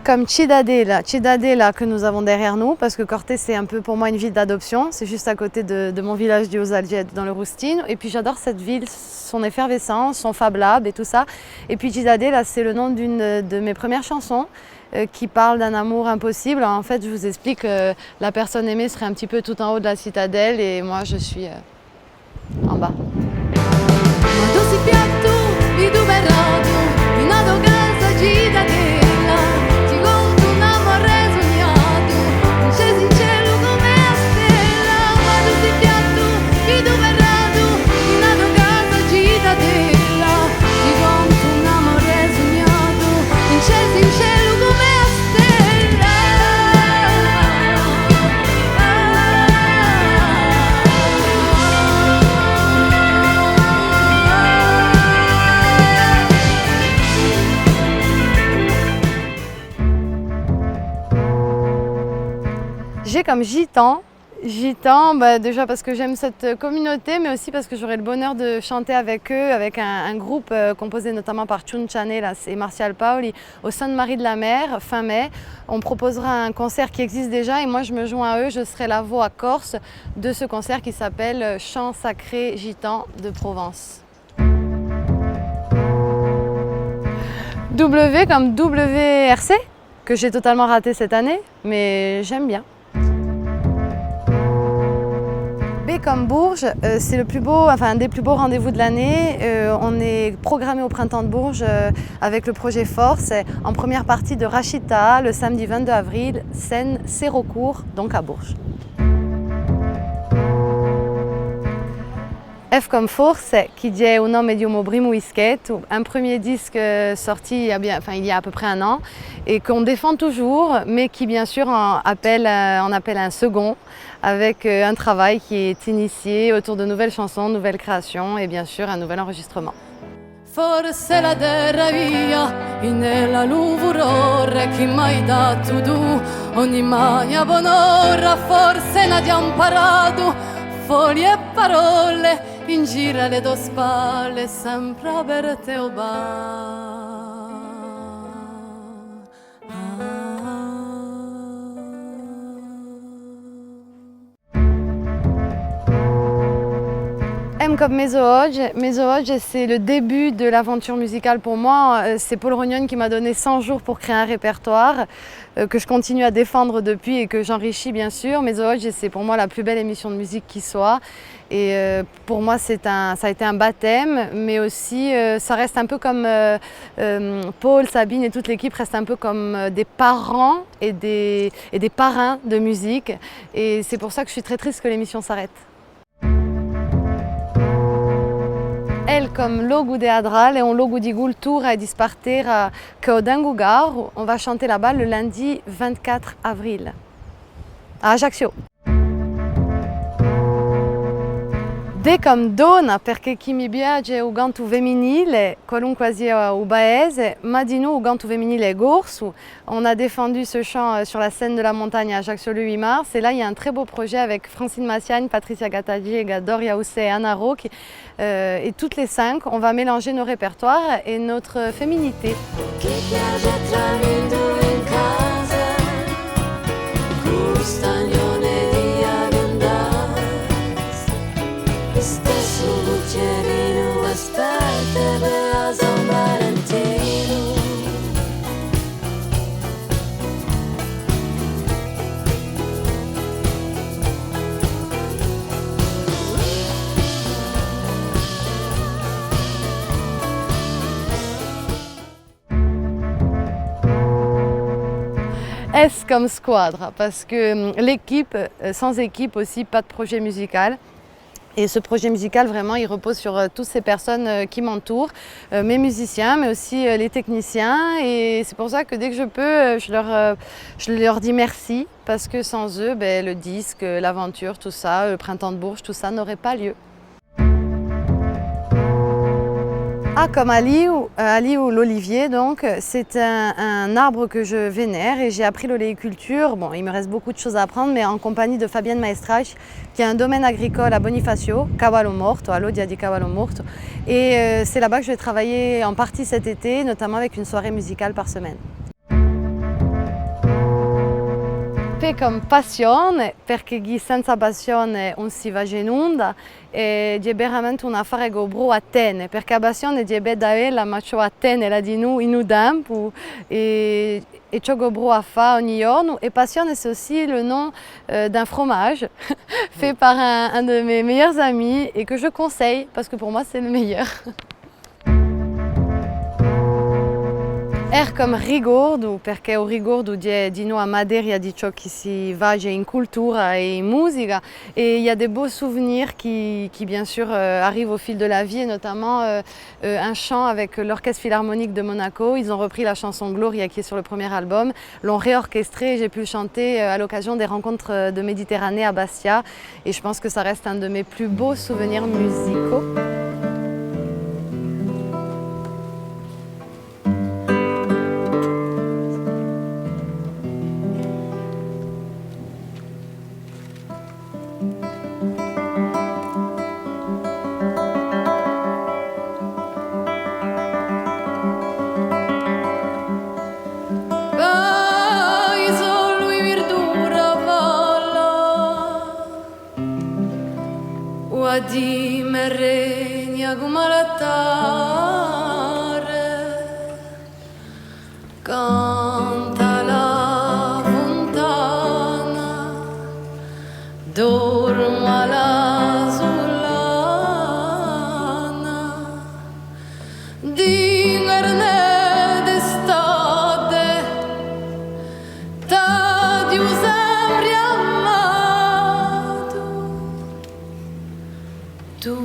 comme Cidadela que nous avons derrière nous, parce que Cortés c'est un peu pour moi une ville d'adoption, c'est juste à côté de mon village du Haut-Algède dans le Roustine, et puis j'adore cette ville, son effervescence, son Fab Lab et tout ça. Et puis Cidadela c'est le nom d'une de mes premières chansons qui parle d'un amour impossible. En fait je vous explique, la personne aimée serait un petit peu tout en haut de la citadelle et moi je suis en bas. J'ai comme gitan, déjà parce que j'aime cette communauté, mais aussi parce que j'aurai le bonheur de chanter avec eux, avec un groupe composé notamment par Chun Chanel et Martial Paoli au Sainte-Marie de la Mer, fin mai. On proposera un concert qui existe déjà et moi je me joins à eux, je serai la voix corse de ce concert qui s'appelle Chant sacré gitan de Provence. W comme WRC, que j'ai totalement raté cette année, mais j'aime bien. B comme Bourges, c'est le plus beau, enfin un des plus beaux rendez-vous de l'année. On est programmé au printemps de Bourges avec le projet Force, en première partie de Rachita, le samedi 22 avril, scène Sérocourt, donc à Bourges. F comme Force, qui dit un nome di un primo dischetto, un premier disque sorti il y a à peu près un an et qu'on défend toujours, mais qui bien sûr en appelle un second avec un travail qui est initié autour de nouvelles chansons, nouvelles créations et bien sûr un nouvel enregistrement. Forse la terra via, nella luvurore che m'hai dato tu, ogni magna bonora, forse n'ha imparato, foglie e parole, in giro alle tue spalle, sempre per te o M comme Mesohodge. Mesohodge, c'est le début de l'aventure musicale pour moi. C'est Paul Rognon qui m'a donné 100 jours pour créer un répertoire que je continue à défendre depuis et que j'enrichis bien sûr. Mesohodge, c'est pour moi la plus belle émission de musique qui soit. Et pour moi, ça a été un baptême, mais aussi ça reste un peu comme Paul, Sabine et toute l'équipe restent un peu comme des parents et des parrains de musique. Et c'est pour ça que je suis très triste que l'émission s'arrête. L comme logo de Adral et on logo di cultura e di spartera che au Dengugar. On va chanter là-bas le lundi 24 avril à Ajaccio. D comme donna perché chi mi piace o canto femminile, qualunque sia o paese, ma di nous o canto femminile gorsu. On a défendu ce chant sur la scène de la montagne à Ajaccio le 8 mars et là il y a un très beau projet avec Francine Massiagne, Patricia Gattagiega, Doria Housse et Anna Roque et toutes les 5, on va mélanger nos répertoires et notre féminité. S comme squadra, parce que l'équipe, sans équipe aussi, pas de projet musical. Et ce projet musical, vraiment, il repose sur toutes ces personnes qui m'entourent, mes musiciens, mais aussi les techniciens. Et c'est pour ça que dès que je peux, je leur dis merci, parce que sans eux, le disque, l'aventure, tout ça, le printemps de Bourges, tout ça n'aurait pas lieu. A comme Aliou l'olivier, donc c'est un arbre que je vénère et j'ai appris l'oléiculture. Bon, il me reste beaucoup de choses à apprendre, mais en compagnie de Fabienne Maestrach, qui a un domaine agricole à Bonifacio, Cavallo Morto, à l'Odia di Cavallo Morto. Et c'est là-bas que je vais travailler en partie cet été, notamment avec une soirée musicale par semaine. EP con passione, perché chi senza passione non si va in onda e è veramente un affare che bru a tene, perché la passione è da ella, ma ciò a tene la di noi in un tempo e ciò che bru a fare ogni giorno. Et passione c'est aussi le nom d'un fromage fait par un de mes meilleurs amis et que je conseille parce que pour moi c'est le meilleur. R come rigordo, perché o rigordo di noi a Madeira di ciò che si va in cultura et in musica et il y a des beaux souvenirs qui bien sûr arrivent au fil de la vie et notamment un chant avec l'Orchestre Philharmonique de Monaco. Ils ont repris la chanson Gloria qui est sur le premier album, l'ont réorchestrée et j'ai pu le chanter à l'occasion des rencontres de Méditerranée à Bastia et je pense que ça reste un de mes plus beaux souvenirs musicaux. Di me regna come l'attare, canta la fontana, dorma la solana, di merne d'estate, t'addio sempre amato. Tu